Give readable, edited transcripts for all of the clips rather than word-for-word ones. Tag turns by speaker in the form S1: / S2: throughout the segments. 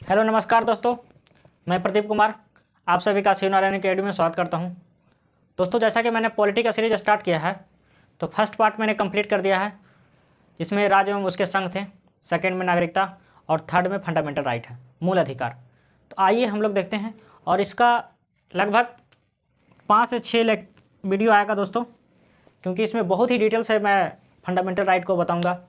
S1: Hello नमस्कार दोस्तों, मैं प्रदीप कुमार आप सभी का शिव नारायण अकेडमी में स्वागत करता हूं। दोस्तों, जैसा कि मैंने पॉलिटी का सीरीज स्टार्ट किया है तो फर्स्ट पार्ट मैंने कंप्लीट कर दिया है, जिसमें राज्य एवं उसके संघ थे, सेकंड में नागरिकता और थर्ड में फंडामेंटल राइट है, मूल अधिकार। तो आइए हम लोग देखते हैं, और इसका लगभग 5 से 6 वीडियो आएगा दोस्तों, क्योंकि इसमें बहुत ही डिटेल से मैं फंडामेंटल राइट को बताऊँगा।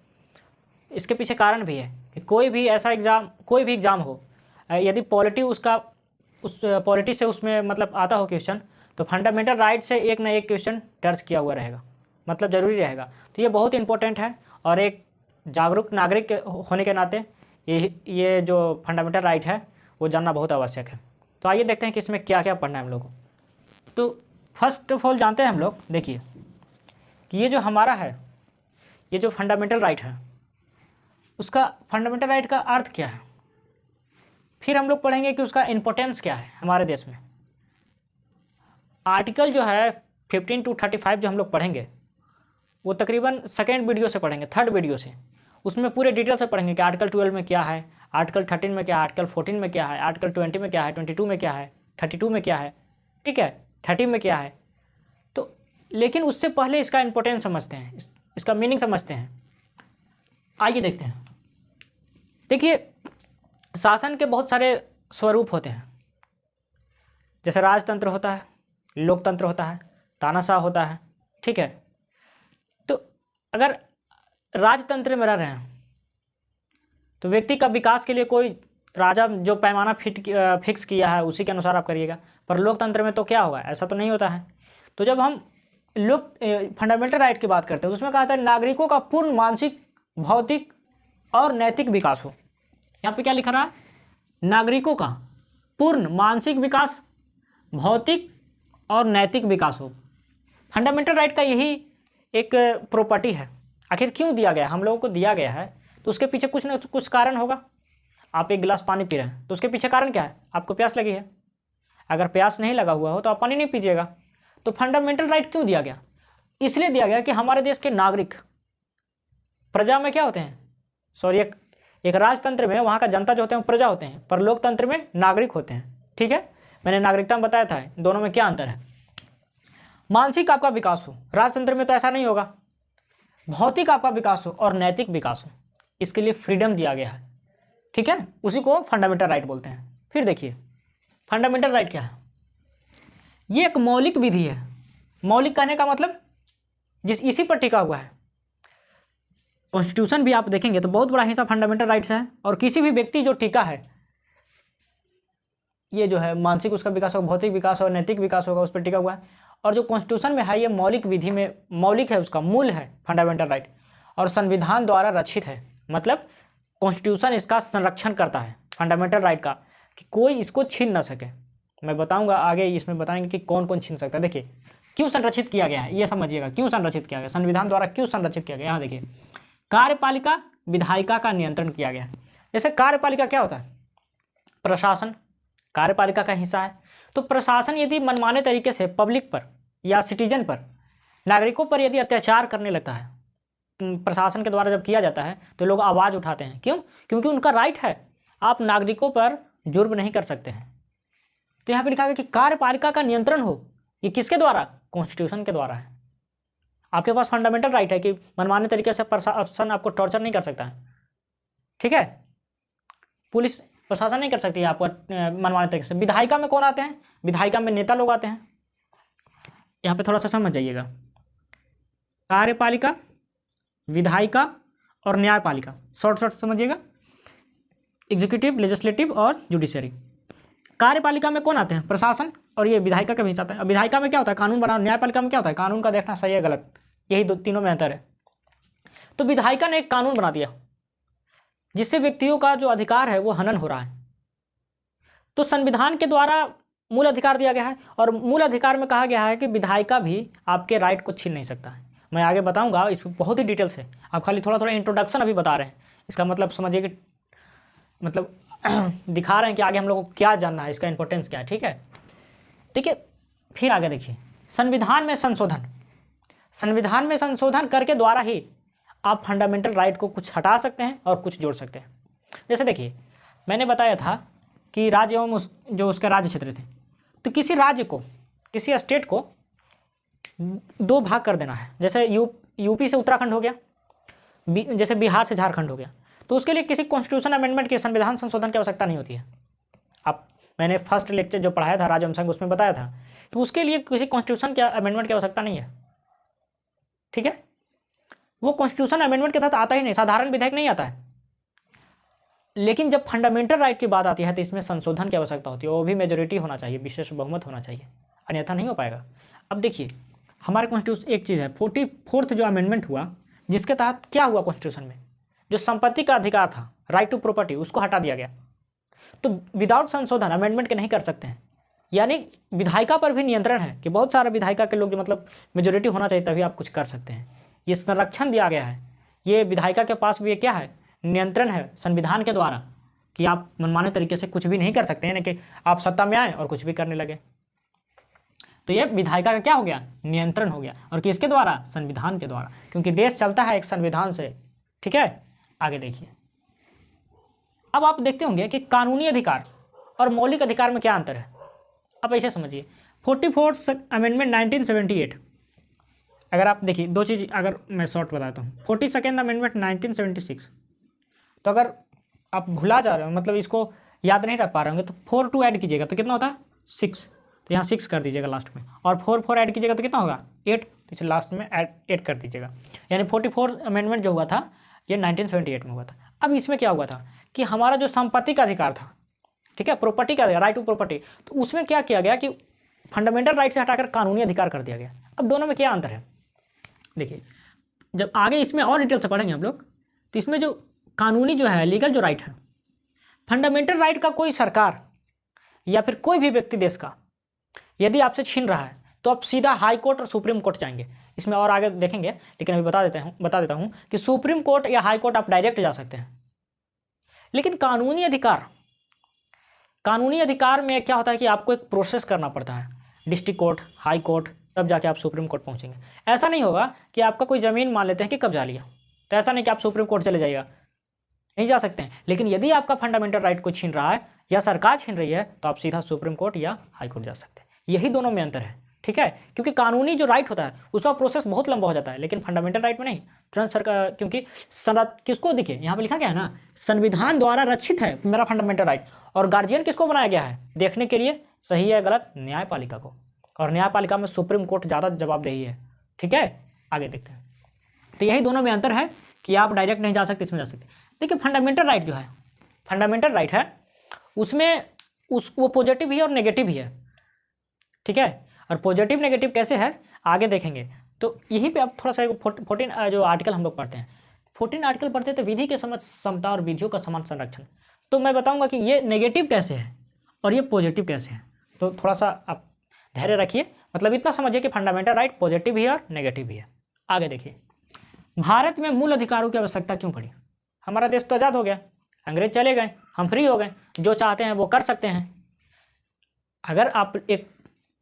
S1: इसके पीछे कारण भी है कि कोई भी एग्ज़ाम हो, यदि उस पॉलिटी से उसमें मतलब आता हो क्वेश्चन, तो फंडामेंटल राइट से एक ना एक क्वेश्चन दर्ज किया हुआ रहेगा, मतलब ज़रूरी रहेगा। तो ये बहुत इंपॉर्टेंट है, और एक जागरूक नागरिक होने के नाते ये जो फंडामेंटल राइट है वो जानना बहुत आवश्यक है। तो आइए देखते हैं कि इसमें क्या क्या पढ़ना है हम लोगों को। तो फर्स्ट ऑफ ऑल जानते हैं हम लोग, देखिए कि ये जो हमारा है, ये जो फंडामेंटल राइट है, उसका फंडामेंटल राइट का अर्थ क्या है। फिर हम लोग पढ़ेंगे कि उसका इम्पोर्टेंस क्या है हमारे देश में। आर्टिकल जो है 15 to 35 जो हम लोग पढ़ेंगे, वो तकरीबन सेकेंड वीडियो से पढ़ेंगे, थर्ड वीडियो से। उसमें पूरे डिटेल से पढ़ेंगे कि आर्टिकल 12 में क्या है, आर्टिकल 13 में क्या है, आर्टिकल 14 में क्या है, आर्टिकल 20 में क्या है, 22 में क्या है, 32 में क्या है, ठीक है, 30 में क्या है। तो लेकिन उससे पहले इसका इम्पोर्टेंस समझते हैं, इसका मीनिंग समझते हैं। आइए देखते हैं। देखिए, शासन के बहुत सारे स्वरूप होते हैं, जैसे राजतंत्र होता है, लोकतंत्र होता है, तानाशाह होता है, ठीक है। तो अगर राजतंत्र में रह रहे हैं तो व्यक्ति का विकास के लिए कोई राजा जो पैमाना फिक्स किया है उसी के अनुसार आप करिएगा। पर लोकतंत्र में तो क्या होगा, ऐसा तो नहीं होता है। तो जब हम फंडामेंटल राइट की बात करते हैं तो उसमें कहा था नागरिकों का पूर्ण मानसिक, भौतिक और नैतिक विकास हो। यहाँ पे क्या लिखा रहा है, नागरिकों का पूर्ण मानसिक विकास, भौतिक और नैतिक विकास हो। फंडामेंटल राइट का यही एक प्रॉपर्टी है। आखिर क्यों दिया गया, हम लोगों को दिया गया है, तो उसके पीछे कुछ ना कुछ कारण होगा। आप एक गिलास पानी पी रहे हैं तो उसके पीछे कारण क्या है, आपको प्यास लगी है। अगर प्यास नहीं लगा हुआ हो तो आप पानी नहीं पीजिएगा। तो फंडामेंटल राइट क्यों दिया गया, इसलिए दिया गया कि हमारे देश के नागरिक, प्रजा में क्या होते हैं, सॉरी, एक राजतंत्र में वहाँ का जनता जो होते हैं वो प्रजा होते हैं, पर लोकतंत्र में नागरिक होते हैं, ठीक है। मैंने नागरिकता में बताया था दोनों में क्या अंतर है। मानसिक आपका विकास हो, राजतंत्र में तो ऐसा नहीं होगा। भौतिक आपका विकास हो और नैतिक विकास हो, इसके लिए फ्रीडम दिया गया है, ठीक है। उसी को फंडामेंटल राइट बोलते हैं। फिर देखिए फंडामेंटल राइट क्या है, ये एक मौलिक विधि है। मौलिक कहने का मतलब इसी पर टिका हुआ है। कॉन्स्टिट्यूशन भी आप देखेंगे तो बहुत बड़ा हिस्सा फंडामेंटल राइट्स है, और किसी भी व्यक्ति जो टिका है, ये जो है मानसिक उसका विकास होगा, भौतिक विकास और नैतिक विकास होगा, उस पर टिका हुआ है। और जो कॉन्स्टिट्यूशन में है ये मौलिक विधि में मौलिक है, उसका मूल है फंडामेंटल राइट, और संविधान द्वारा रक्षित है। मतलब कॉन्स्टिट्यूशन इसका संरक्षण करता है फंडामेंटल राइट का, कि कोई इसको छीन ना सके। मैं बताऊंगा आगे, इसमें बताएंगे कि कौन कौन छीन सकता है। देखिए क्यों संरक्षित किया गया है, ये समझिएगा क्यों संरक्षित किया गया, संविधान द्वारा क्यों संरक्षित किया गया। यहाँ देखिए, कार्यपालिका विधायिका का नियंत्रण किया गया है। जैसे कार्यपालिका क्या होता है, प्रशासन कार्यपालिका का हिस्सा है। तो प्रशासन यदि मनमाने तरीके से पब्लिक पर या सिटीजन पर, नागरिकों पर यदि अत्याचार करने लगता है, प्रशासन के द्वारा जब किया जाता है तो लोग आवाज़ उठाते हैं। क्यों, क्योंकि उनका राइट है, आप नागरिकों पर जुर्म नहीं कर सकते हैं। तो यहाँ पर लिखा गया कि कार्यपालिका का नियंत्रण हो, ये किसके द्वारा, कॉन्स्टिट्यूशन के द्वारा है। आपके पास फंडामेंटल राइट है कि मनमाने तरीके से प्रशासन आपको टॉर्चर नहीं कर सकता है, ठीक है। पुलिस प्रशासन नहीं कर सकती है आपको मनमाने तरीके से। विधायिका में कौन आते हैं, विधायिका में नेता लोग आते हैं। यहाँ पे थोड़ा सा समझ जाइएगा, कार्यपालिका, विधायिका और न्यायपालिका, शॉर्ट समझिएगा, एग्जीक्यूटिव, लेजिस्लेटिव और जुडिशरी। कार्यपालिका में कौन आते हैं, प्रशासन, और ये विधायिका का भी आता है। अब विधायिका में क्या होता है, कानून बनाना। न्यायपालिका में क्या होता है, कानून का देखना सही है गलत, यही तीनों में अंतर है। तो विधायिका ने एक कानून बना दिया जिससे व्यक्तियों का जो अधिकार है वो हनन हो रहा है। तो संविधान के द्वारा मूल अधिकार दिया गया है, और मूल अधिकार में कहा गया है कि विधायिका भी आपके राइट को छीन नहीं सकता है। मैं आगे बताऊंगा इस पर बहुत ही डिटेल से, आप खाली थोड़ा थोड़ा इंट्रोडक्शन अभी बता रहे हैं। इसका मतलब समझिए कि मतलब दिखा रहे हैं कि आगे हम लोगों को क्या जानना है, इसका इंपॉर्टेंस क्या है, ठीक है। देखिए फिर आगे देखिए, संविधान में संशोधन। संविधान में संशोधन करके द्वारा ही आप फंडामेंटल राइट को कुछ हटा सकते हैं और कुछ जोड़ सकते हैं। जैसे देखिए, मैंने बताया था कि राज्य एवं जो उसका राज्य क्षेत्र थे, तो किसी राज्य को, किसी स्टेट को 2 भाग कर देना है। जैसे यूपी से उत्तराखंड हो गया, जैसे बिहार से झारखंड हो गया, तो उसके लिए किसी कॉन्स्टिट्यूशन अमेंडमेंट के, संविधान संशोधन की आवश्यकता नहीं होती है। अब मैंने फर्स्ट लेक्चर जो पढ़ाया था राज्य संघ, उसमें बताया था कि उसके लिए किसी कॉन्स्टिट्यूशन के अमेंडमेंट की आवश्यकता नहीं है। ठीक है, वो कॉन्स्टिट्यूशन अमेंडमेंट के तहत आता ही नहीं, साधारण विधेयक नहीं आता है। लेकिन जब फंडामेंटल राइट की बात आती है तो इसमें संशोधन की आवश्यकता होती है, वो भी मेजोरिटी होना चाहिए, विशेष बहुमत होना चाहिए, अन्यथा नहीं हो पाएगा। अब देखिए हमारे कॉन्स्टिट्यूशन एक चीज़ है, 44th जो अमेंडमेंट हुआ, जिसके तहत क्या हुआ कॉन्स्टिट्यूशन में, जो संपत्ति का अधिकार था, राइट टू प्रॉपर्टी, उसको हटा दिया गया। तो विदाउट संशोधन अमेंडमेंट के नहीं कर सकते हैं, यानी विधायिका पर भी नियंत्रण है कि बहुत सारा विधायिका के लोग जो मतलब मेजोरिटी होना चाहिए तभी आप कुछ कर सकते हैं। ये संरक्षण दिया गया है, ये विधायिका के पास भी ये क्या है, नियंत्रण है संविधान के द्वारा, कि आप मनमाने तरीके से कुछ भी नहीं कर सकते, यानी कि आप सत्ता में आए और कुछ भी करने लगे। तो ये विधायिका का क्या हो गया, नियंत्रण हो गया, और किसके द्वारा, संविधान के द्वारा, क्योंकि देश चलता है एक संविधान से। ठीक है, आगे देखिए। अब आप देखते होंगे कि कानूनी अधिकार और मौलिक अधिकार में क्या अंतर है। अब ऐसे समझिए, 44th अमेंडमेंट 1978, अगर आप देखिए 2 चीज़ अगर मैं शॉर्ट बताता हूँ, 42nd अमेंडमेंट 1976, तो अगर आप भुला जा रहे हो, मतलब इसको याद नहीं रख पा रहे होंगे, तो 4 2 ऐड कीजिएगा तो कितना होता है, 6, तो यहाँ 6 कर दीजिएगा लास्ट में, और 4 4 ऐड कीजिएगा तो कितना होगा, 8, तो इसे लास्ट में ऐड कर दीजिएगा। यानी 44 अमेंडमेंट जो हुआ था ये 1978 में हुआ था। अब इसमें क्या हुआ था कि हमारा जो संपत्ति का अधिकार था, ठीक है, प्रॉपर्टी का, राइट टू प्रॉपर्टी, तो उसमें क्या किया गया कि फंडामेंटल राइट से हटाकर कानूनी अधिकार कर दिया गया। अब दोनों में क्या अंतर है, देखिए जब आगे इसमें और डिटेल से पढ़ेंगे हम लोग, तो इसमें जो कानूनी जो है, लीगल जो राइट है, फंडामेंटल राइट का कोई सरकार या फिर कोई भी व्यक्ति देश का यदि आपसे छीन रहा है तो आप सीधा हाई कोर्ट और सुप्रीम कोर्ट जाएंगे। इसमें और आगे देखेंगे, लेकिन अभी बता देता हूँ कि सुप्रीम कोर्ट या हाई कोर्ट आप डायरेक्ट जा सकते हैं। लेकिन कानूनी अधिकार में क्या होता है कि आपको एक प्रोसेस करना पड़ता है, डिस्ट्रिक्ट कोर्ट, हाई कोर्ट, तब जाके आप सुप्रीम कोर्ट पहुंचेंगे। ऐसा नहीं होगा कि आपका कोई ज़मीन मान लेते हैं कि कब्जा लिया, तो ऐसा नहीं कि आप सुप्रीम कोर्ट चले जाइएगा, नहीं जा सकते हैं। लेकिन यदि आपका फंडामेंटल राइट को छीन रहा है या सरकार छीन रही है तो आप सीधा सुप्रीम कोर्ट या हाई कोर्ट जा सकते हैं। यही दोनों में अंतर है। ठीक है, क्योंकि कानूनी जो राइट होता है उसका प्रोसेस बहुत लंबा हो जाता है, लेकिन फंडामेंटल राइट में नहीं, तुरंत सरकार, क्योंकि किसको देखिए यहाँ पे लिखा गया है ना, संविधान द्वारा रक्षित है मेरा फंडामेंटल राइट, और गार्जियन किसको बनाया गया है, देखने के लिए सही है गलत, न्यायपालिका को, और न्यायपालिका में सुप्रीम कोर्ट ज़्यादा जवाबदेही है। ठीक है, आगे देखते हैं। तो यही दोनों में अंतर है कि आप डायरेक्ट नहीं जा सकते, इसमें जा सकते। देखिए फंडामेंटल राइट जो है, फंडामेंटल राइट है, उसमें वो पॉजिटिव ही है और नेगेटिव ही है। ठीक है, और पॉजिटिव नेगेटिव कैसे है आगे देखेंगे। तो यहीं पे अब थोड़ा सा 14 जो आर्टिकल हम लोग पढ़ते हैं, 14 आर्टिकल पढ़ते हैं, तो विधि के समझ समता और विधियों का समान संरक्षण, तो मैं बताऊंगा कि ये नेगेटिव कैसे है और ये पॉजिटिव कैसे है। तो थोड़ा सा आप धैर्य रखिए, मतलब इतना समझिए कि फंडामेंटल राइट पॉजिटिव भी है और नेगेटिव भी है। आगे देखिए, भारत में मूल अधिकारों की आवश्यकता क्यों पड़ी। हमारा देश तो आज़ाद हो गया, अंग्रेज चले गए, हम फ्री हो गए, जो चाहते हैं वो कर सकते हैं। अगर आप एक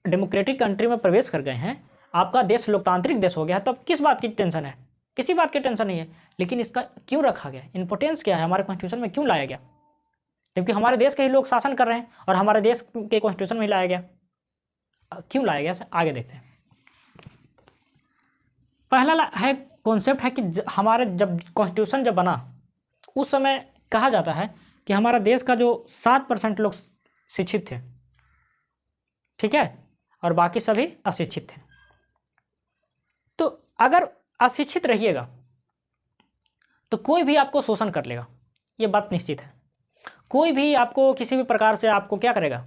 S1: डेमोक्रेटिक कंट्री में प्रवेश कर गए हैं, आपका देश लोकतांत्रिक देश हो गया है, तो अब किस बात की टेंशन है, किसी बात की टेंशन नहीं है। लेकिन इसका क्यों रखा गया, इंपॉर्टेंस क्या है, हमारे कॉन्स्टिट्यूशन में क्यों लाया गया, जबकि हमारे देश के ही लोग शासन कर रहे हैं और हमारे देश के कॉन्स्टिट्यूशन में लाया गया, क्यों लाया गया, आगे देखते हैं। पहला है कॉन्सेप्ट है कि हमारे जब कॉन्स्टिट्यूशन जब बना उस समय कहा जाता है कि हमारा देश का जो 7% लोग शिक्षित थे, ठीक है, और बाकी सभी अशिक्षित थे। तो अगर अशिक्षित रहिएगा तो कोई भी आपको शोषण कर लेगा, ये बात निश्चित है। कोई भी आपको किसी भी प्रकार से आपको क्या करेगा,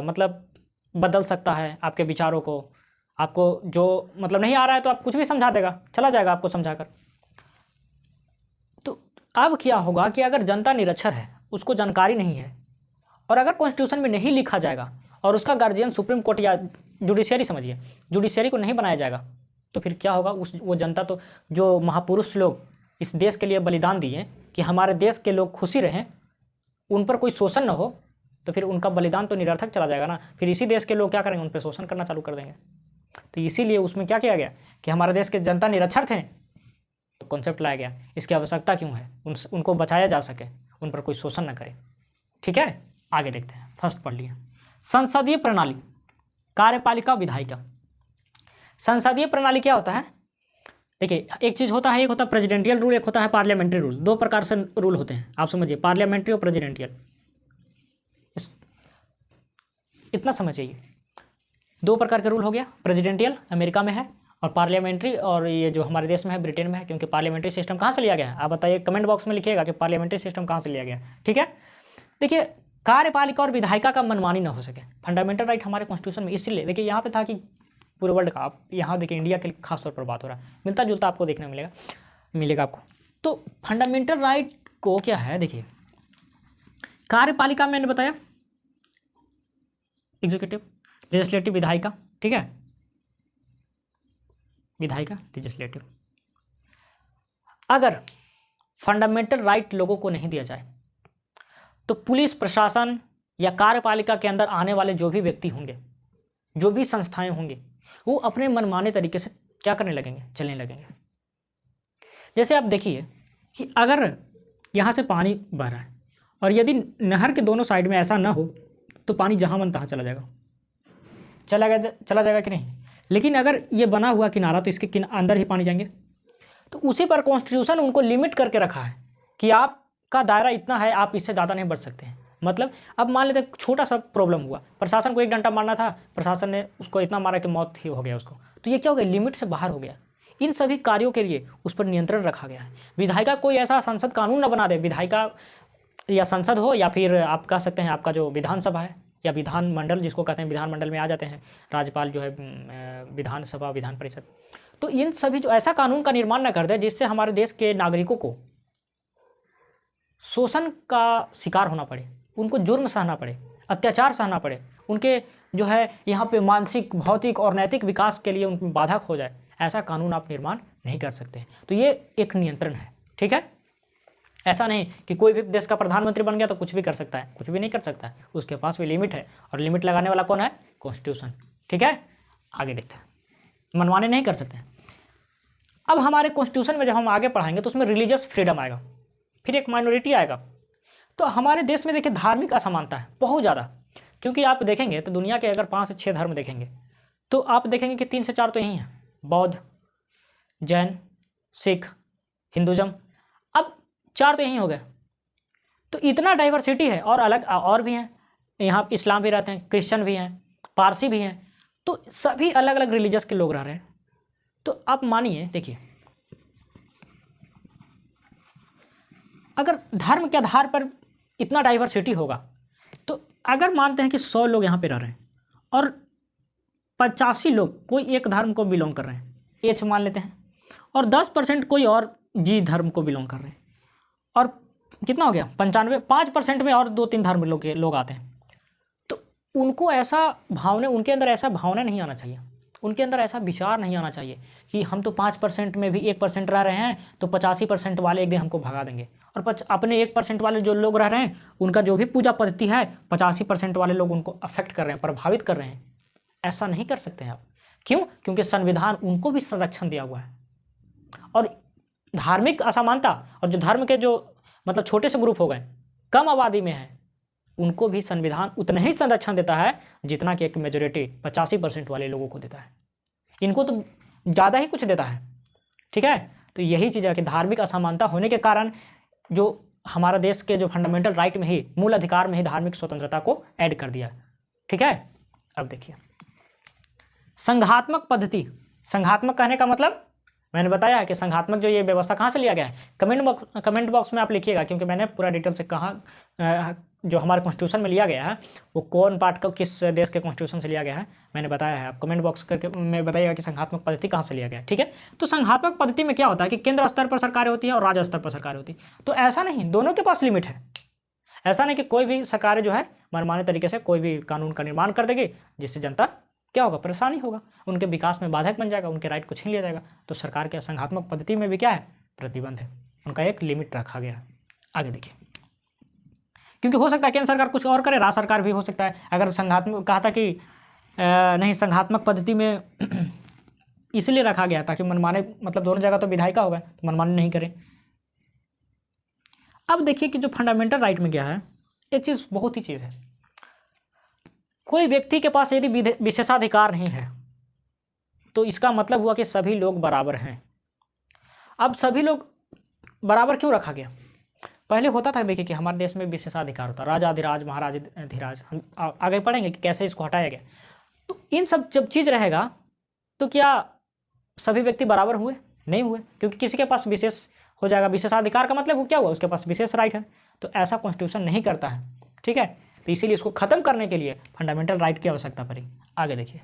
S1: मतलब बदल सकता है आपके विचारों को, आपको जो मतलब नहीं आ रहा है तो आप कुछ भी समझा देगा, चला जाएगा आपको समझाकर। तो अब क्या होगा कि अगर जनता निरक्षर है, उसको जानकारी नहीं है, और अगर कॉन्स्टिट्यूशन में नहीं लिखा जाएगा और उसका गार्जियन सुप्रीम कोर्ट या जुडिशरी, समझिए जुडिशरी को नहीं बनाया जाएगा, तो फिर क्या होगा, वो जनता, तो जो महापुरुष लोग इस देश के लिए बलिदान दिए कि हमारे देश के लोग खुशी रहें, उन पर कोई शोषण न हो, तो फिर उनका बलिदान तो निरर्थक चला जाएगा ना। फिर इसी देश के लोग क्या करेंगे, उन पर शोषण करना चालू कर देंगे। तो इसीलिए उसमें क्या किया गया कि हमारे देश के जनता निरक्षर थे, तो कॉन्सेप्ट लाया गया, इसकी आवश्यकता क्यों है, उनको बचाया जा सके, उन पर कोई शोषण न करे। ठीक है, आगे देखते हैं। फर्स्ट पढ़ लिया, संसदीय प्रणाली, कार्यपालिका, विधायिका। संसदीय प्रणाली क्या होता है? देखिए, एक चीज़ होता है, एक होता है प्रेसिडेंशियल रूल, एक होता है पार्लियामेंट्री रूल। दो प्रकार से रूल होते हैं, आप समझिए, पार्लियामेंट्री और प्रेसिडेंशियल। इतना समझ जाइए, दो प्रकार के रूल हो गया। प्रेसिडेंशियल अमेरिका में है और पार्लियामेंट्री और ये जो हमारे देश में है ब्रिटेन में है। क्योंकि पार्लियामेंट्री सिस्टम कहाँ से लिया गया है, आप बताइए, कमेंट बॉक्स में लिखिएगा कि पार्लियामेंट्री सिस्टम कहाँ से लिया गया है। ठीक है, देखिए, कार्यपालिका और विधायिका का मनमानी न हो सके, फंडामेंटल राइट हमारे कॉन्स्टिट्यूशन में। इसलिए देखिए, यहाँ पे था कि पूरे वर्ल्ड का, आप यहाँ देखिए इंडिया के खास तौर पर बात हो रहा है, मिलता जुलता आपको देखने मिलेगा आपको। तो फंडामेंटल राइट को क्या है, देखिए, कार्यपालिका मैंने बताया एग्जीक्यूटिव, लेजिस्लेटिव विधायिका। ठीक है, विधायिका लेजिस्लेटिव। अगर फंडामेंटल राइट लोगों को नहीं दिया जाए तो पुलिस प्रशासन या कार्यपालिका के अंदर आने वाले जो भी व्यक्ति होंगे, जो भी संस्थाएं होंगी, वो अपने मनमाने तरीके से क्या करने लगेंगे, चलने लगेंगे। जैसे आप देखिए कि अगर यहाँ से पानी बह रहा है और यदि नहर के दोनों साइड में ऐसा ना हो तो पानी जहाँ मन तहाँ चला जाएगा, चला जाएगा कि नहीं। लेकिन अगर ये बना हुआ किनारा तो इसके अंदर ही पानी जाएंगे। तो उसी पर कॉन्स्टिट्यूशन उनको लिमिट करके रखा है कि आपका दायरा इतना है, आप इससे ज़्यादा नहीं बढ़ सकते हैं। मतलब अब मान लेते छोटा सा प्रॉब्लम हुआ, प्रशासन को एक डंडा मारना था, प्रशासन ने उसको इतना मारा कि मौत ही हो गया उसको, तो ये क्या हो गया, लिमिट से बाहर हो गया। इन सभी कार्यों के लिए उस पर नियंत्रण रखा गया है। विधायिका कोई ऐसा संसद कानून न बना दे, विधायिका या संसद हो या फिर आप कह सकते हैं आपका जो विधानसभा है या विधानमंडल जिसको कहते हैं, विधानमंडल में आ जाते हैं राज्यपाल जो है, विधानसभा, विधान परिषद। तो इन सभी जो ऐसा कानून का निर्माण न कर दे जिससे हमारे देश के नागरिकों को शोषण का शिकार होना पड़े, उनको जुर्म सहना पड़े, अत्याचार सहना पड़े, उनके जो है यहाँ पे मानसिक, भौतिक और नैतिक विकास के लिए उनमें बाधक हो जाए, ऐसा कानून आप निर्माण नहीं कर सकते। तो ये एक नियंत्रण है। ठीक है, ऐसा नहीं कि कोई भी देश का प्रधानमंत्री बन गया तो कुछ भी कर सकता है, कुछ भी नहीं कर सकता है, उसके पास भी लिमिट है और लिमिट लगाने वाला कौन है, कॉन्स्टिट्यूशन। ठीक है, आगे देखते हैं, मनमाने नहीं कर सकते हैं। अब हमारे कॉन्स्टिट्यूशन में जब हम आगे पढ़ाएंगे तो उसमें रिलीजियस फ्रीडम आएगा, फिर एक माइनॉरिटी आएगा। तो हमारे देश में देखिए धार्मिक असमानता है बहुत ज़्यादा, क्योंकि आप देखेंगे तो दुनिया के अगर 5 से 6 धर्म देखेंगे तो आप देखेंगे कि 3 से 4 तो यही हैं, बौद्ध, जैन, सिख, हिंदुज़म, अब 4 तो यही हो गए। तो इतना डाइवर्सिटी है, और अलग और भी हैं, यहाँ इस्लाम भी रहते हैं, क्रिश्चियन भी हैं, पारसी भी हैं, तो सभी अलग अलग रिलीजियस के लोग रह रहे हैं। तो आप मानिए, देखिए, अगर धर्म के आधार पर इतना डाइवर्सिटी होगा तो अगर मानते हैं कि 100 लोग यहाँ पे रह रहे हैं और 85 लोग कोई एक धर्म को बिलोंग कर रहे हैं, एच मान लेते हैं, और 10% कोई और जी धर्म को बिलोंग कर रहे हैं, और कितना हो गया 95, 5% में और 2-3 धर्म लोग आते हैं। तो उनको ऐसा भावना, उनके अंदर ऐसा भावना नहीं आना चाहिए, उनके अंदर ऐसा विचार नहीं आना चाहिए कि हम तो 5% में भी 1% रह रहे हैं तो 85% वाले एक दिन हमको भगा देंगे, और अपने 1% वाले जो लोग रह रहे हैं उनका जो भी पूजा पद्धति है 85% वाले लोग उनको अफेक्ट कर रहे हैं, प्रभावित कर रहे हैं। ऐसा नहीं कर सकते हैं आप। क्यों? क्योंकि संविधान उनको भी संरक्षण दिया हुआ है। और धार्मिक असमानता और जो धर्म के जो मतलब छोटे से ग्रुप हो गए, कम आबादी में है, उनको भी संविधान उतना ही संरक्षण देता है जितना कि एक मेजोरिटी 85% वाले लोगों को देता है। इनको तो ज़्यादा ही कुछ देता है। ठीक है, तो यही चीज़ है कि धार्मिक असमानता होने के कारण जो हमारा देश के जो फंडामेंटल राइट में ही, मूल अधिकार में ही धार्मिक स्वतंत्रता को ऐड कर दिया। ठीक है, अब देखिए संघात्मक पद्धति। संघात्मक कहने का मतलब मैंने बताया है कि संघात्मक जो ये व्यवस्था कहाँ से लिया गया है, कमेंट बॉक्स में आप लिखिएगा, क्योंकि मैंने पूरा डिटेल से कहा जो हमारे कॉन्स्टिट्यूशन में लिया गया है वो कौन पार्ट का किस देश के कॉन्स्टिट्यूशन से लिया गया है मैंने बताया है। आप कमेंट बॉक्स करके में बताइएगा कि संघात्मक पद्धति कहाँ से लिया गया है। ठीक है, तो संघात्मक पद्धति में क्या होता है कि केंद्र स्तर पर सरकारें होती है और राज्य स्तर पर सरकारें होती है। तो ऐसा नहीं, दोनों के पास लिमिट है। ऐसा नहीं कि कोई भी सरकारें जो है मनमाने तरीके से कोई भी कानून का निर्माण कर देगी जिससे जनता क्या होगा, परेशानी होगा, उनके विकास में बाधक बन जाएगा, उनके राइट को छीन लिया जाएगा। तो सरकार के संघात्मक पद्धति में भी क्या है, प्रतिबंध है, उनका एक लिमिट रखा गया है। आगे देखिए, क्योंकि हो सकता है केंद्र सरकार कुछ और करे, राज्य सरकार भी हो सकता है। अगर संघात्मक कहा था कि नहीं, संघात्मक पद्धति में इसलिए रखा गया ताकि मनमाने, मतलब दोनों जगह तो विधायिका होगा तो मनमाने नहीं करें। अब देखिए कि जो फंडामेंटल राइट में क्या है, एक चीज़ बहुत ही चीज़ है, कोई व्यक्ति के पास यदि विशेषाधिकार नहीं है तो इसका मतलब हुआ कि सभी लोग बराबर हैं। अब सभी लोग बराबर क्यों रखा गया? पहले होता था, देखिए कि हमारे देश में विशेषाधिकार होता, राजाधिराज महाराजाधिराज, हम आगे पढ़ेंगे कि कैसे इसको हटाया गया। तो इन सब जब चीज़ रहेगा तो क्या सभी व्यक्ति बराबर हुए? नहीं हुए, क्योंकि किसी के पास विशेष हो जाएगा। विशेषाधिकार का मतलब वो क्या हुआ? उसके पास विशेष राइट है। तो ऐसा कॉन्स्टिट्यूशन नहीं करता है, ठीक है। तो इसीलिए इसको खत्म करने के लिए फंडामेंटल राइट की आवश्यकता पड़ी। आगे देखिए,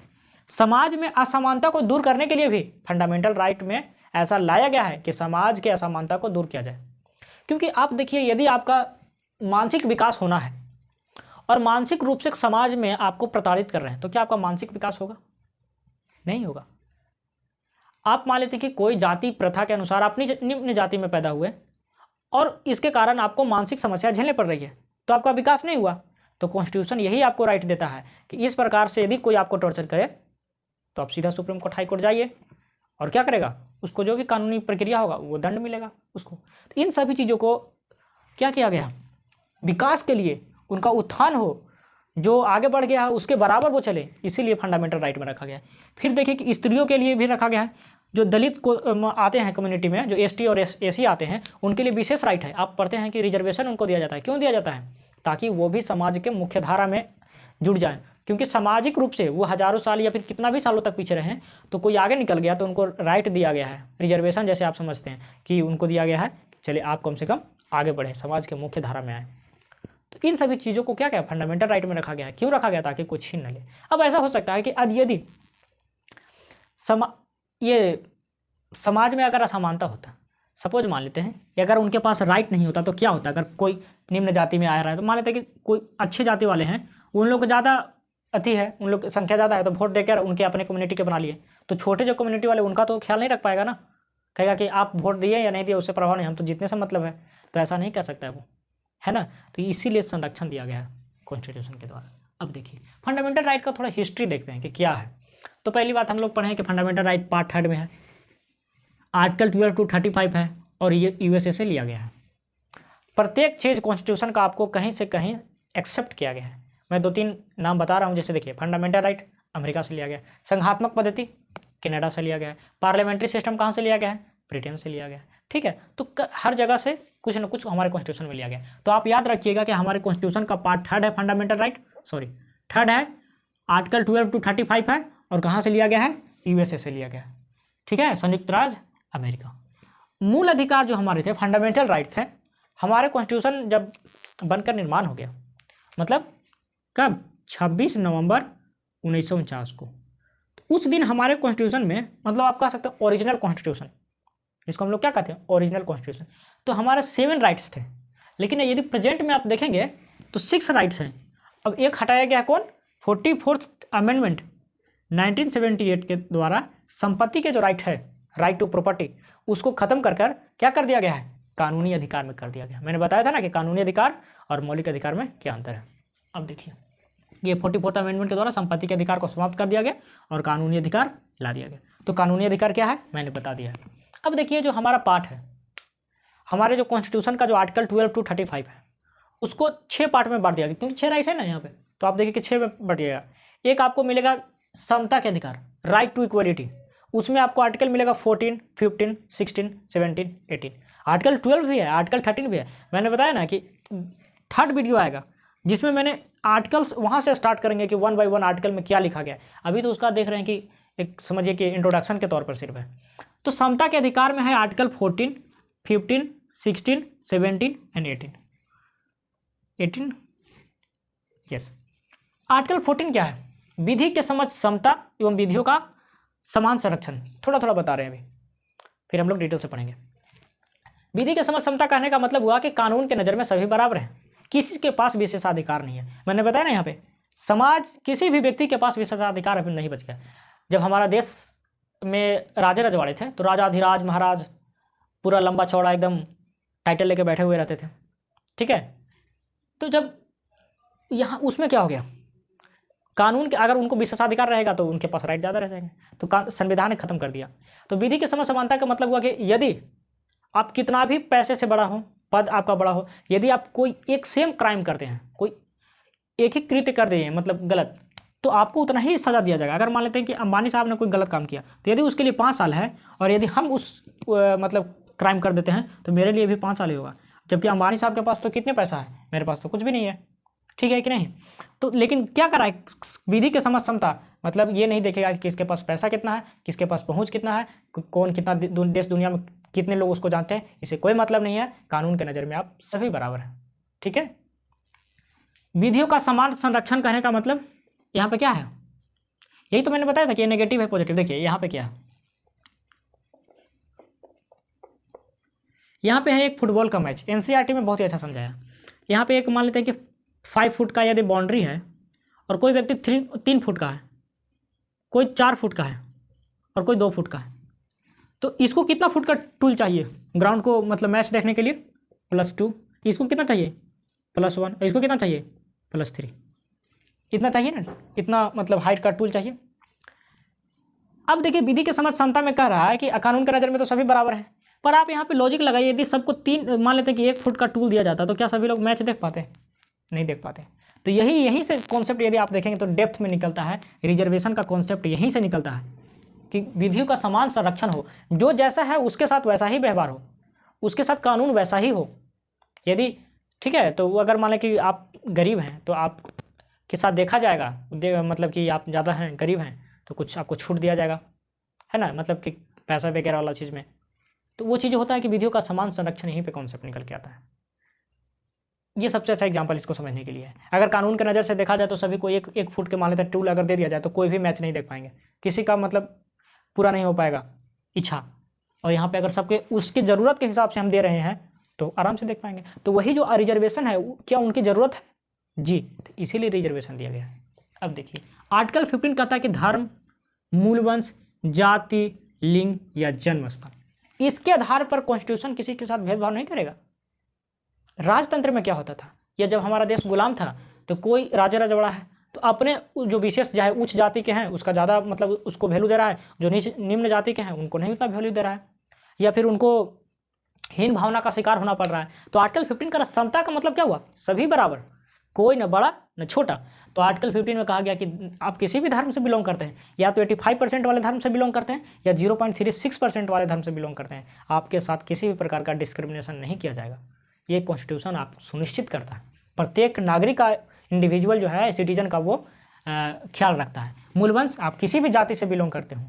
S1: समाज में असमानता को दूर करने के लिए भी फंडामेंटल राइट में ऐसा लाया गया है कि समाज के असमानता को दूर किया जाए। क्योंकि आप देखिए, यदि आपका मानसिक विकास होना है और मानसिक रूप से समाज में आपको प्रताड़ित कर रहे हैं, तो क्या आपका मानसिक विकास होगा? नहीं होगा। आप मान लेते हैं कि कोई जाति प्रथा के अनुसार अपनी निम्न जाति में पैदा हुए और इसके कारण आपको मानसिक समस्या झेलने पड़ रही है, तो आपका विकास नहीं हुआ। तो कॉन्स्टिट्यूशन यही आपको राइट देता है कि इस प्रकार से यदि कोई आपको टॉर्चर करे तो आप सीधा सुप्रीम कोर्ट, हाई कोर्ट जाइए और क्या करेगा, उसको जो भी कानूनी प्रक्रिया होगा वो दंड मिलेगा उसको। तो इन सभी चीज़ों को क्या किया गया? विकास के लिए, उनका उत्थान हो, जो आगे बढ़ गया है उसके बराबर वो चले, इसीलिए फंडामेंटल राइट में रखा गया है। फिर देखिए कि स्त्रियों के लिए भी रखा गया है। जो दलित को आते हैं कम्युनिटी में, जो एसटी और एसी आते हैं, उनके लिए विशेष राइट है। आप पढ़ते हैं कि रिजर्वेशन उनको दिया जाता है। क्यों दिया जाता है? ताकि वो भी समाज के मुख्य धारा में जुड़ जाएं। क्योंकि सामाजिक रूप से वो हजारों साल या फिर कितना भी सालों तक पीछे रहें, तो कोई आगे निकल गया तो उनको राइट दिया गया है। रिजर्वेशन जैसे आप समझते हैं कि उनको दिया गया है, चलिए आप कम से कम आगे बढ़ें, समाज के मुख्य धारा में आए। तो इन सभी चीज़ों को क्या क्या फंडामेंटल राइट में रखा गया है। क्यों रखा गया? ताकि कोई छीन न ले। अब ऐसा हो सकता है कि यदि समाज में अगर असमानता होता, सपोज मान लेते हैं कि अगर उनके पास राइट नहीं होता तो क्या होता? अगर कोई निम्न जाति में आ रहा है तो मान लेते हैं कि कोई अच्छी जाति वाले हैं, उन लोग को ज़्यादा अति है, उन लोग की संख्या ज़्यादा है, तो वोट देकर उनके अपने कम्युनिटी के बना लिए। तो छोटे जो कम्युनिटी वाले, उनका तो ख्याल नहीं रख पाएगा ना, कहेगा कि आप वोट दिए या नहीं दिए उससे प्रभाव नहीं, हम तो जीतने से मतलब है। तो ऐसा नहीं कर सकता है वो, है ना। तो इसीलिए संरक्षण दिया गया है कॉन्स्टिट्यूशन के द्वारा। अब देखिए फंडामेंटल राइट का थोड़ा हिस्ट्री देखते हैं कि क्या है। तो पहली बात हम लोग पढ़ें कि फंडामेंटल राइट पार्ट 3 में है, आर्टिकल 12 to 35 है और ये यूएसए से लिया गया है। प्रत्येक चीज़ कॉन्स्टिट्यूशन का आपको कहीं से कहीं एक्सेप्ट किया गया है। मैं 2-3 नाम बता रहा हूँ। जैसे देखिए, फंडामेंटल राइट अमेरिका से लिया गया, संघात्मक पद्धति कनाडा से लिया गया है, पार्लियामेंट्री सिस्टम कहाँ से लिया गया है? ब्रिटेन से लिया गया है, ठीक है। तो हर जगह से कुछ न कुछ हमारे कॉन्स्टिट्यूशन में लिया गया। तो आप याद रखिएगा कि हमारे कॉन्स्टिट्यूशन का पार्ट 3 है फंडामेंटल राइट, थर्ड है, आर्टिकल 12 to 35 है, और कहाँ से लिया गया है? यूएसए से लिया गया है, ठीक है, संयुक्त राज्य अमेरिका। मूल अधिकार जो हमारे थे, फंडामेंटल राइट थे, हमारे कॉन्स्टिट्यूशन जब बनकर निर्माण हो गया, मतलब कब? 26 नवंबर 1949 को। तो उस दिन हमारे कॉन्स्टिट्यूशन में, मतलब आप कह सकते हैं ओरिजिनल कॉन्स्टिट्यूशन, जिसको हम लोग क्या कहते हैं? Original constitution. तो हमारे 7 राइट्स थे, लेकिन यदि प्रेजेंट में आप देखेंगे तो 6 राइट्स हैं। अब एक हटाया गया, कौन? 44th अमेंडमेंट 1978 के द्वारा संपत्ति के जो राइट है, राइट टू प्रॉपर्टी, उसको खत्म कर क्या कर दिया गया है? कानूनी अधिकार में कर दिया गया। मैंने बताया था ना कि कानूनी अधिकार और मौलिक अधिकार में क्या अंतर है। अब देखिए, ये 44th अमेंडमेंट के द्वारा संपत्ति के अधिकार को समाप्त कर दिया गया और कानूनी अधिकार ला दिया गया। तो कानूनी अधिकार क्या है? मैंने बता दिया है। अब देखिए, जो हमारा पार्ट है, हमारे जो कॉन्स्टिट्यूशन का जो आर्टिकल 12 to 35 है, उसको 6 पार्ट में बांट दिया गया, क्योंकि 6 राइट है ना यहाँ पे। तो आप देखिए कि 6 में बांट दिया गया। एक आपको मिलेगा समता के अधिकार, राइट टू इक्वलिटी, उसमें आपको आर्टिकल मिलेगा 14, 15, 16, 17, 18। आर्टिकल 12 भी है, आर्टिकल 13 भी है। मैंने बताया ना कि 3rd वीडियो आएगा जिसमें मैंने आर्टिकल्स वहाँ से स्टार्ट करेंगे कि 1 by 1 आर्टिकल में क्या लिखा गया। अभी तो उसका देख रहे हैं कि एक समझिए कि इंट्रोडक्शन के तौर पर सिर्फ है। तो समता के अधिकार में है आर्टिकल 14, 15, 16, 17 एंड 18। यस। आर्टिकल 14 क्या है? विधि के समक्ष समता एवं विधियों का समान संरक्षण। थोड़ा थोड़ा बता रहे हैं अभी, फिर हम लोग डिटेल से पढ़ेंगे। विधि के समक्ष समता कहने का मतलब हुआ कि कानून के नज़र में सभी बराबर हैं, किसी के पास विशेषाधिकार नहीं है। मैंने बताया ना यहाँ पे, समाज किसी भी व्यक्ति के पास विशेषाधिकार अभी नहीं बच गया। जब हमारा देश में राजे रजवाड़े थे तो राजाधिराज महाराज पूरा लंबा चौड़ा एकदम टाइटल लेके बैठे हुए रहते थे, ठीक है। तो जब यहाँ उसमें क्या हो गया, कानून के अगर उनको विशेषाधिकार रहेगा तो उनके पास राइट ज़्यादा रह जाएंगे, तो संविधान ने खत्म कर दिया। तो विधि के समक्ष समानता का मतलब हुआ कि यदि आप कितना भी पैसे से बड़ा हो, पद आपका बड़ा हो, यदि आप कोई एक सेम क्राइम करते हैं, कोई एक ही कृत्य कर दिए मतलब गलत, तो आपको उतना ही सज़ा दिया जाएगा। अगर मान लेते हैं कि अंबानी साहब ने कोई गलत काम किया तो यदि उसके लिए 5 साल है, और यदि हम उस मतलब क्राइम कर देते हैं तो मेरे लिए भी 5 साल ही होगा। जबकि अंबानी साहब के पास तो कितने पैसा है, मेरे पास तो कुछ भी नहीं है, ठीक है कि नहीं। तो लेकिन क्या करा है विधि के समझ समता, मतलब ये नहीं देखेगा कि किसके पास पैसा कितना है, किसके पास पहुंच कितना है, कौन कितना देश दुनिया में कितने लोग उसको जानते हैं, इसे कोई मतलब नहीं है। कानून के नज़र में आप सभी बराबर हैं, ठीक है। विधियों का समान संरक्षण कहने का मतलब यहाँ पे क्या है, यही तो मैंने बताया था कि ये नेगेटिव है पॉजिटिव। देखिए यहाँ पे क्या है, यहाँ पे है एक फुटबॉल का मैच, एनसीईआरटी में बहुत ही अच्छा समझाया। यहाँ पे एक मान लेते हैं कि 5 फुट का यदि बाउंड्री है और कोई व्यक्ति 3 फुट का है, कोई 4 फुट का है और कोई 2 फुट का है, तो इसको कितना फुट का टूल चाहिए ग्राउंड को मतलब मैच देखने के लिए, +2। इसको कितना चाहिए, +1। इसको कितना चाहिए, +3। इतना चाहिए ना, इतना मतलब हाइट का टूल चाहिए। अब देखिए विधि के समझ समता में कह रहा है कि कानून के नज़र में तो सभी बराबर हैं, पर आप यहाँ पे लॉजिक लगाइए, यदि सबको 3 मान लेते हैं कि 1 फुट का टूल दिया जाता तो क्या सभी लोग मैच देख पाते, नहीं देख पाते। तो यहीं से कॉन्सेप्ट यदि आप देखेंगे तो डेप्थ में निकलता है, रिजर्वेशन का कॉन्सेप्ट यहीं से निकलता है कि विधियों का समान संरक्षण हो, जो जैसा है उसके साथ वैसा ही व्यवहार हो, उसके साथ कानून वैसा ही हो। यदि ठीक है, तो अगर मान लें कि आप गरीब हैं तो आप के साथ देखा जाएगा, मतलब कि आप ज़्यादा हैं गरीब हैं तो कुछ आपको छूट दिया जाएगा, है ना, मतलब कि पैसा वगैरह वाला चीज़ में। तो वो चीज़ होता है कि विधियों का समान संरक्षण यहीं पे कॉन्सेप्ट निकल के आता है। ये सबसे अच्छा एग्जांपल इसको समझने के लिए है। अगर कानून के नज़र से देखा जाए तो सभी को 1 फुट के मान लेते टूल अगर दे दिया जाए तो कोई भी मैच नहीं देख पाएंगे, किसी का मतलब पूरा नहीं हो पाएगा इच्छा। और यहाँ पे अगर सबके उसकी ज़रूरत के हिसाब से हम दे रहे हैं तो आराम से देख पाएंगे। तो वही जो रिजर्वेशन है क्या उनकी ज़रूरत है जी, तो इसीलिए रिजर्वेशन दिया गया है। अब देखिए आर्टिकल 15 कहता है कि धर्म, मूलवंश, जाति, लिंग या जन्म स्थान, इसके आधार पर कॉन्स्टिट्यूशन किसी के साथ भेदभाव नहीं करेगा। राजतंत्र में क्या होता था, या जब हमारा देश गुलाम था तो कोई राजा रजवाड़ा है तो अपने जो विशेष चाहे उच्च जाति के हैं उसका ज़्यादा मतलब उसको वैल्यू दे रहा है, जो निम्न जाति के हैं उनको नहीं उतना वैल्यू दे रहा है, या फिर उनको हीन भावना का शिकार होना पड़ रहा है। तो आर्टिकल 15 का समता का मतलब क्या हुआ, सभी बराबर, कोई न बड़ा न छोटा। तो आर्टिकल 15 में कहा गया कि आप किसी भी धर्म से बिलोंग करते हैं, या तो 85% वाले धर्म से बिलोंग करते हैं या 0.36% वाले धर्म से बिलोंग करते हैं, आपके साथ किसी भी प्रकार का डिस्क्रिमिनेशन नहीं किया जाएगा। ये कॉन्स्टिट्यूशन आप सुनिश्चित करता है, प्रत्येक नागरिक का, इंडिविजुअल जो है सिटीजन का वो ख्याल रखता है। मूलवंश, आप किसी भी जाति से बिलोंग करते हो,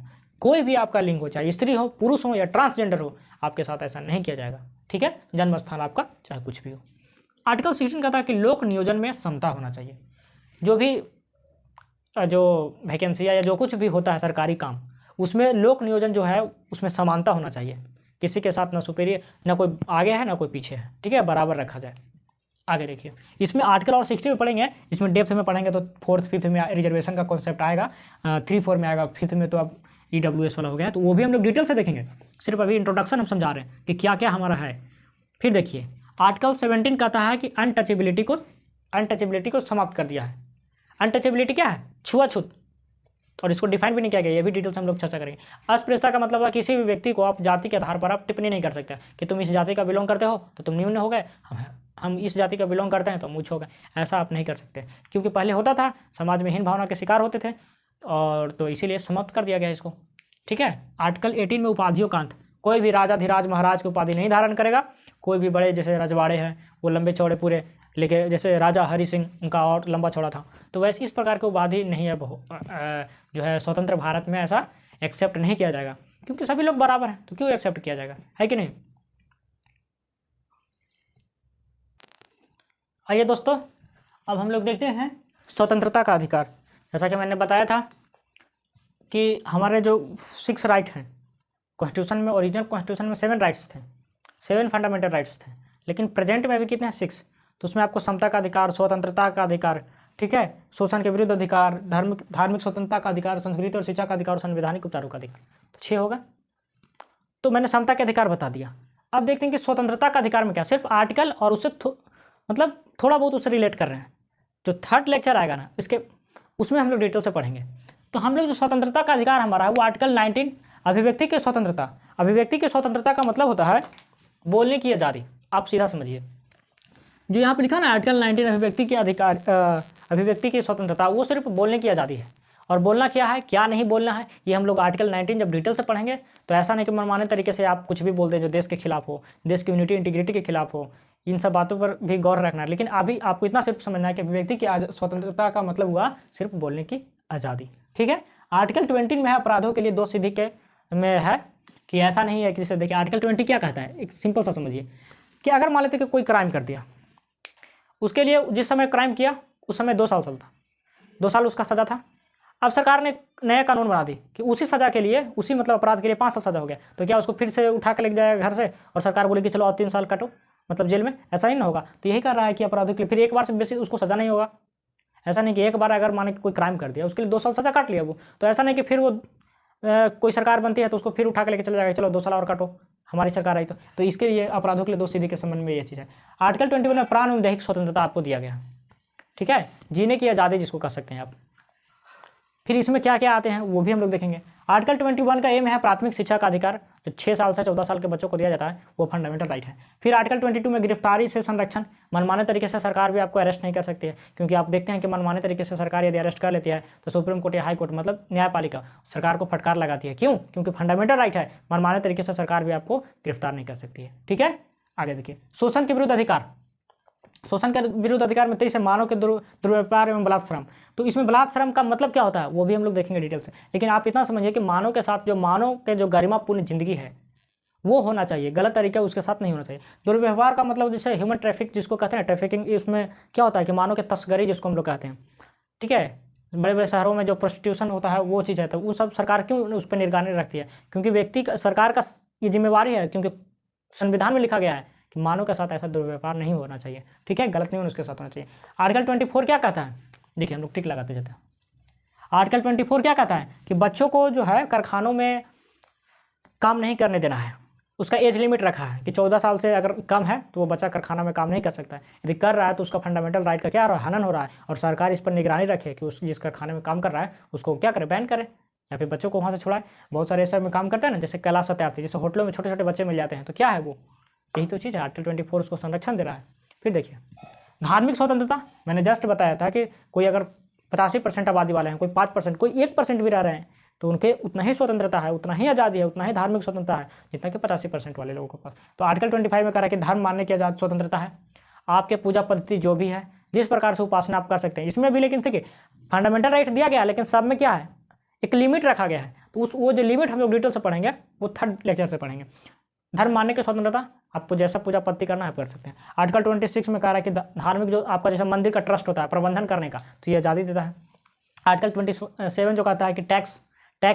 S1: कोई भी आपका लिंग हो, चाहे स्त्री हो, पुरुष हो या ट्रांसजेंडर हो, आपके साथ ऐसा नहीं किया जाएगा, ठीक है। जन्म स्थान आपका चाहे कुछ भी हो। आर्टिकल 16 कहता है कि लोक नियोजन में समता होना चाहिए। जो भी जो वैकेंसी या जो कुछ भी होता है सरकारी काम, उसमें लोक नियोजन जो है उसमें समानता होना चाहिए, किसी के साथ ना सुपीरियर, ना कोई आगे है ना कोई पीछे है, ठीक है, बराबर रखा जाए। आगे देखिए इसमें आर्टिकल और 60 में पढ़ेंगे, इसमें डेप्थ में पढ़ेंगे तो 4th 5th में रिजर्वेशन का कॉन्सेप्ट आएगा, 3 4 में आएगा, 5th में तो अब EWS वाला हो गया, तो वो भी हम लोग डिटेल से देखेंगे। सिर्फ अभी इंट्रोडक्शन हम समझा रहे हैं कि क्या क्या हमारा है। फिर देखिए आर्टिकल 17 कहता है कि अनटचेबिलिटी को समाप्त कर दिया है। अनटचेबिलिटी क्या है, छुआछूत, और इसको डिफाइन भी नहीं किया गया, ये भी डिटेल से हम लोग चर्चा करेंगे। अस्पृश्यता का मतलब है किसी भी व्यक्ति को आप जाति के आधार पर आप टिप्पणी नहीं कर सकते कि तुम इस जाति का बिलोंग करते हो तो तुम निम्न हो गए, हम इस जाति का बिलोंग करते हैं तो हम उच्च हो गए, ऐसा आप नहीं कर सकते। क्योंकि पहले होता था, समाज में हीन भावना के शिकार होते थे, और तो इसीलिए समाप्त कर दिया गया इसको, ठीक है। आर्टिकल 18 में उपाधियों का अंत, कोई भी राजाधिराज महाराज की उपाधि नहीं धारण करेगा, कोई भी बड़े जैसे रजवाड़े हैं वो लंबे चौड़े पूरे, लेकिन जैसे राजा हरि सिंह उनका और लंबा चौड़ा था, तो वैसे इस प्रकार की उपाधि नहीं है, जो है स्वतंत्र भारत में ऐसा एक्सेप्ट नहीं किया जाएगा, क्योंकि सभी लोग बराबर हैं, तो क्यों एक्सेप्ट किया जाएगा, है कि नहीं। आइए दोस्तों अब हम लोग देखते हैं स्वतंत्रता का अधिकार। जैसा कि मैंने बताया था कि हमारे जो 6 राइट हैं कॉन्स्टिट्यूशन में, ओरिजिनल कॉन्स्टिट्यूशन में 7 राइट्स थे, 7 फंडामेंटल राइट्स थे, लेकिन प्रेजेंट में अभी कितने हैं, 6। तो उसमें आपको समता का अधिकार, स्वतंत्रता का अधिकार, ठीक है, शोषण के विरुद्ध अधिकार, धार्मिक स्वतंत्रता का अधिकार, संस्कृति और शिक्षा का अधिकार और संवैधानिक उपचारों का अधिकार, तो 6 होगा। तो मैंने समता के अधिकार बता दिया। अब देखते हैं कि स्वतंत्रता का अधिकार में क्या, सिर्फ आर्टिकल और उससे मतलब थोड़ा बहुत उससे रिलेट कर रहे हैं। जो 3rd लेक्चर आएगा ना उसमें हम लोग डिटेल से पढ़ेंगे। तो हम लोग जो स्वतंत्रता का अधिकार हमारा है वो आर्टिकल 19 अभिव्यक्ति की स्वतंत्रता। अभिव्यक्ति की स्वतंत्रता का मतलब होता है बोलने की आज़ादी, आप सीधा समझिए, जो यहाँ पे लिखा ना आर्टिकल 19 अभिव्यक्ति के अधिकार, अभिव्यक्ति की स्वतंत्रता, वो सिर्फ बोलने की आज़ादी है। और बोलना क्या है, क्या नहीं बोलना है, ये हम लोग आर्टिकल 19 जब डिटेल से पढ़ेंगे तो ऐसा नहीं कि मनमाने तरीके से आप कुछ भी बोल दें जो देश के खिलाफ हो, देश की यूनिटी इंटीग्रिटी के खिलाफ हो। इन सब बातों पर भी गौर रखना है। लेकिन अभी आपको इतना सिर्फ समझना है कि अभिव्यक्ति की स्वतंत्रता का मतलब हुआ सिर्फ बोलने की आज़ादी। ठीक है। आर्टिकल 20 में है अपराधों के लिए दोष सिद्धि के में है कि ऐसा नहीं है कि जैसे देखिए आर्टिकल 20 क्या कहता है, एक सिंपल सा समझिए कि अगर मान लेते कि कोई क्राइम कर दिया, उसके लिए जिस समय क्राइम किया उस समय 2 साल था, 2 साल उसका सज़ा था। अब सरकार ने नया कानून बना दी कि उसी सज़ा के लिए, उसी मतलब अपराध के लिए 5 साल सज़ा हो गया, तो क्या उसको फिर से उठा के लेके जाएगा घर से और सरकार बोलेगी चलो और 3 साल काटो मतलब जेल में? ऐसा ही ना होगा। तो यही कर रहा है कि अपराधों के लिए फिर एक बार से बेसी उसको सज़ा नहीं होगा। ऐसा नहीं कि एक बार अगर माने कि कोई क्राइम कर दिया उसके लिए 2 साल सज़ा काट लिया वो, तो ऐसा नहीं कि फिर वो कोई सरकार बनती है तो उसको फिर उठा के लेके चले जाएगा, चलो 2 साल और काटो, हमारी सरकार आई तो इसके लिए अपराधों के लिए दोष सिद्धि के संबंध में ये चीज़ है। आर्टिकल 21 में प्राण एवं दैहिक स्वतंत्रता आपको दिया गया। ठीक है, जीने की आज़ादी जिसको कह सकते हैं आप। फिर इसमें क्या क्या आते हैं वो भी हम लोग देखेंगे। आर्टिकल 21 का एम है प्राथमिक शिक्षा का अधिकार, जो 6 साल से 14 साल के बच्चों को दिया जाता है, वो फंडामेंटल राइट है। फिर आर्टिकल 22 में गिरफ्तारी से संरक्षण, मनमाने तरीके से सरकार भी आपको अरेस्ट नहीं कर सकती है, क्योंकि आप देखते हैं कि मनमाने तरीके से सरकार यदि अरेस्ट कर लेती है तो सुप्रीम कोर्ट या हाई कोर्ट मतलब न्यायपालिका सरकार को फटकार लगाती है। क्यों? क्योंकि फंडामेंटल राइट है, मनमाने तरीके से सरकार भी आपको गिरफ्तार नहीं कर सकती है। ठीक है, आगे देखिए। शोषण के विरुद्ध अधिकार, शोषण के विरुद्ध अधिकार में 23 है मानव के दुर्व्यवहार एवं बलात्श्रम। तो इसमें बलात्श्रम का मतलब क्या होता है वो भी हम लोग देखेंगे डिटेल से। लेकिन आप इतना समझिए कि मानव के साथ जो मानव के जो गरिमापूर्ण जिंदगी है वो होना चाहिए, गलत तरीका उसके साथ नहीं होना चाहिए। दुर्व्यवहार का मतलब जैसे ह्यूमन ट्रैफिक जिसको कहते हैं, ट्रैफिकिंग, इसमें क्या होता है कि मानव के तस्करी जिसको हम लोग कहते हैं। ठीक है, बड़े बड़े शहरों में जो प्रोस्टिट्यूशन होता है वो चीज़ है, तो वो सब सरकार क्यों उस पर निगरानी रखती है? क्योंकि व्यक्ति सरकार का ये जिम्मेवारी है, क्योंकि संविधान में लिखा गया है कि मानव के साथ ऐसा दुर्व्यवहार नहीं होना चाहिए। ठीक है, गलत नहीं होना उसके साथ होना चाहिए। आर्टिकल 24 क्या कहता है, देखिए हम लोग टिक लगाते जाते हैं। आर्टिकल 24 क्या कहता है कि बच्चों को जो है कारखानों में काम नहीं करने देना है। उसका एज लिमिट रखा है कि 14 साल से अगर कम है तो वो बच्चा कारखाना में काम नहीं कर सकता है। यदि कर रहा है तो उसका फंडामेंटल राइट का क्या हो रहा है, हनन हो रहा है। और सरकार इस पर निगरानी रखे कि उस जिस कारखाने में काम कर रहा है उसको क्या करे, बैन करे या फिर बच्चों को वहाँ से छुड़ाए। बहुत सारे ऐसे में काम करते हैं ना, जैसे कैलाश सत्यार्थी, जैसे होटलों में छोटे छोटे बच्चे मिल जाते हैं, तो क्या है वो, यही तो चीज़ है। आर्टिकल 24 उसको संरक्षण दे रहा है। फिर देखिए धार्मिक स्वतंत्रता, मैंने जस्ट बताया था कि कोई अगर 85% आबादी वाले हैं, कोई 5%, कोई 1% भी रह रहे हैं तो उनके उतना ही स्वतंत्रता है, उतना ही आज़ादी है, उतना ही धार्मिक स्वतंत्रता है जितना कि 85% वाले लोगों के पास। तो आर्टिकल 25 में कह रहा है कि धर्म मानने की आज़ाद स्वतंत्रता है, आपके पूजा पद्धति जो भी है, जिस प्रकार से उपासना आप कर सकते हैं। इसमें भी लेकिन देखिए फंडामेंटल राइट दिया गया है, लेकिन सब में क्या है, एक लिमिट रखा गया है। तो वो जो लिमिट हम लोग डिटेल से पढ़ेंगे वो 3rd लेक्चर से पढ़ेंगे। धर्म मानने की स्वतंत्रता, आपको जैसा पूजा पद्धति करना है आप कर सकते हैं। आर्टिकल 26 में कह रहा है कि धार्मिक जो आपका जैसे मंदिर का ट्रस्ट होता है प्रबंधन करने का, तो ये आज़ादी देता है। आर्टिकल 27 जो कहता है कि टैक्स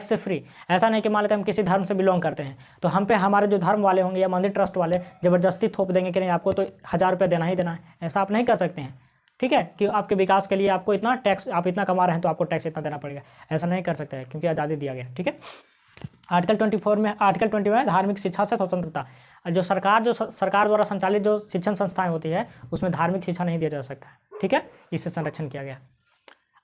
S1: से फ्री, ऐसा नहीं कि मान लेते हम किसी धर्म से बिलोंग करते हैं तो हम पे हमारे जो धर्म वाले होंगे या मंदिर ट्रस्ट वाले ज़बरदस्ती थोप देंगे कि नहीं आपको तो 1000 रुपये देना ही देना है, ऐसा आप नहीं कर सकते हैं। ठीक है, कि आपके विकास के लिए आपको इतना टैक्स, आप इतना कमा रहे हैं तो आपको टैक्स इतना देना पड़ेगा, ऐसा नहीं कर सकते हैं क्योंकि आज़ादी दिया गया। ठीक है, आर्टिकल 24 में, आर्टिकल 20 में धार्मिक शिक्षा से स्वतंत्रता, जो सरकार द्वारा संचालित जो शिक्षण संस्थाएं होती है उसमें धार्मिक शिक्षा नहीं दिया जा सकता है। ठीक है, इससे संरक्षण किया गया।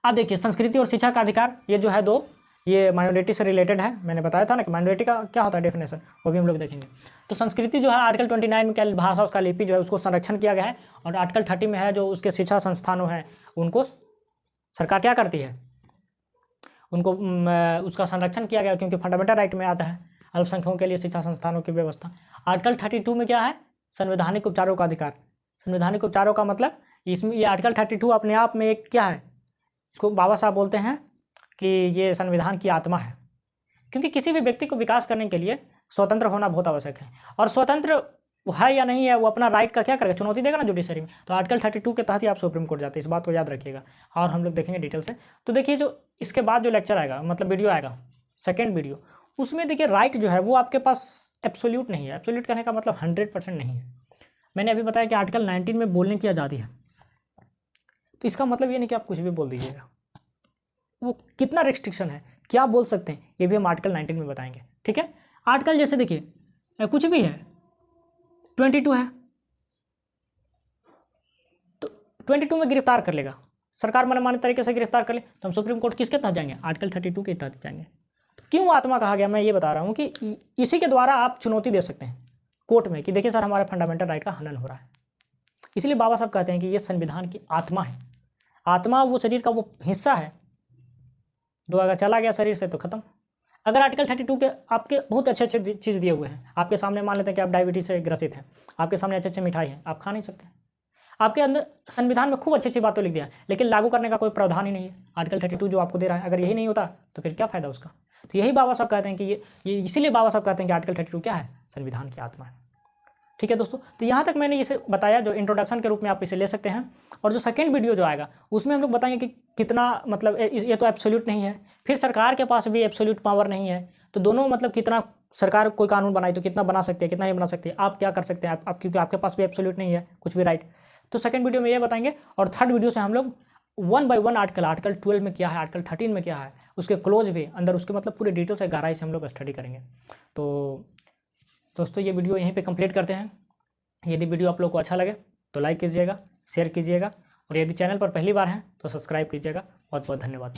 S1: अब देखिए संस्कृति और शिक्षा का अधिकार, ये जो है 2, ये माइनॉरिटी से रिलेटेड है। मैंने बताया था ना कि माइनॉरिटी का क्या होता है डेफिनेशन, वो भी हम लोग देखेंगे। तो संस्कृति जो है आर्टिकल 29 में क्या भाषा उसका लिपि जो है उसको संरक्षण किया गया है। और आर्टिकल 30 में है जो उसके शिक्षा संस्थानों हैं उनको सरकार क्या करती है, उनको उसका संरक्षण किया गया क्योंकि फंडामेंटल राइट में आता है अल्पसंख्यकों के लिए शिक्षा संस्थानों की व्यवस्था। आर्टिकल 32 में क्या है, संवैधानिक उपचारों का अधिकार। संवैधानिक उपचारों का मतलब इसमें ये आर्टिकल 32 अपने आप में एक क्या है, इसको बाबा साहब बोलते हैं कि ये संविधान की आत्मा है, क्योंकि किसी भी व्यक्ति को विकास करने के लिए स्वतंत्र होना बहुत आवश्यक है। और स्वतंत्र है या नहीं है वो अपना राइट का क्या करेगा, चुनौती देगा ना जुडिशरी में। तो आर्टिकल 32 के तहत ही आप सुप्रीम कोर्ट जाते हैं, इस बात को याद रखिएगा। और हम लोग देखेंगे डिटेल से। तो देखिए जो इसके बाद जो लेक्चर आएगा मतलब वीडियो आएगा, 2nd वीडियो, उसमें देखिए राइट जो है वो आपके पास एब्सोल्यूट नहीं है। एब्सोल्यूट कहने का मतलब 100% नहीं है। मैंने अभी बताया कि आर्टिकल 19 में बोलने की आज़ादी है, तो इसका मतलब ये नहीं कि आप कुछ भी बोल दीजिएगा। वो कितना रिस्ट्रिक्शन है, क्या बोल सकते हैं, ये भी हम आर्टिकल 19 में बताएंगे। ठीक है, आर्टिकल जैसे देखिए कुछ भी है, 22 है तो 22 में गिरफ्तार कर लेगा सरकार, मनमाने तरीके से गिरफ्तार कर ले तो हम सुप्रीम कोर्ट किसके तहत जाएंगे, आर्टिकल 32 के तहत जाएंगे। तो क्यों आत्मा कहा गया, मैं ये बता रहा हूँ कि इसी के द्वारा आप चुनौती दे सकते हैं कोर्ट में कि देखिए सर हमारे फंडामेंटल राइट का हनन हो रहा है। इसलिए बाबा साहब कहते हैं कि ये संविधान की आत्मा है। आत्मा वो शरीर का वो हिस्सा है जो अगर चला गया शरीर से तो खत्म। अगर आर्टिकल 32 के आपके बहुत अच्छे अच्छे चीज़ दिए हुए हैं, आपके सामने मान लेते हैं कि आप डायबिटीज से ग्रसित हैं, आपके सामने अच्छे अच्छे मिठाई हैं, आप खा नहीं सकते। आपके अंदर संविधान में खूब अच्छी अच्छी बातें लिख दिया है, लेकिन लागू करने का कोई प्रावधान ही नहीं है। आर्टिकल 32 जो आपको दे रहा है, अगर यही नहीं होता तो फिर क्या फ़ायदा उसका। तो यही बाबा साहब कहते हैं कि ये इसीलिए बाबा साहब कहते हैं कि आर्टिकल 32 क्या है, संविधान की आत्मा है। ठीक है दोस्तों, तो यहाँ तक मैंने इसे बताया जो इंट्रोडक्शन के रूप में आप इसे ले सकते हैं। और जो सेकंड वीडियो जो आएगा उसमें हम लोग बताएंगे कि कितना मतलब ये तो एब्सोल्यूट नहीं है, फिर सरकार के पास भी एब्सोल्यूट पावर नहीं है, तो दोनों मतलब कितना सरकार कोई कानून बनाई तो कितना बना सकती है, कितना नहीं बना सकती है, आप क्या कर सकते हैं आप क्योंकि आपके पास भी एब्सोल्यूट नहीं है कुछ भी राइट। तो सेकंड वीडियो में ये बताएंगे। और थर्ड वीडियो से हम लोग 1 by 1 आर्टिकल 12 में क्या है, आर्टिकल 13 में क्या है, उसके क्लोज भी अंदर उसके मतलब पूरे डिटेल से गहराई से हम लोग स्टडी करेंगे। तो दोस्तों ये वीडियो यहीं पे कंप्लीट करते हैं। यदि वीडियो आप लोग को अच्छा लगे तो लाइक कीजिएगा, शेयर कीजिएगा, और यदि चैनल पर पहली बार हैं तो सब्सक्राइब कीजिएगा। बहुत बहुत धन्यवाद।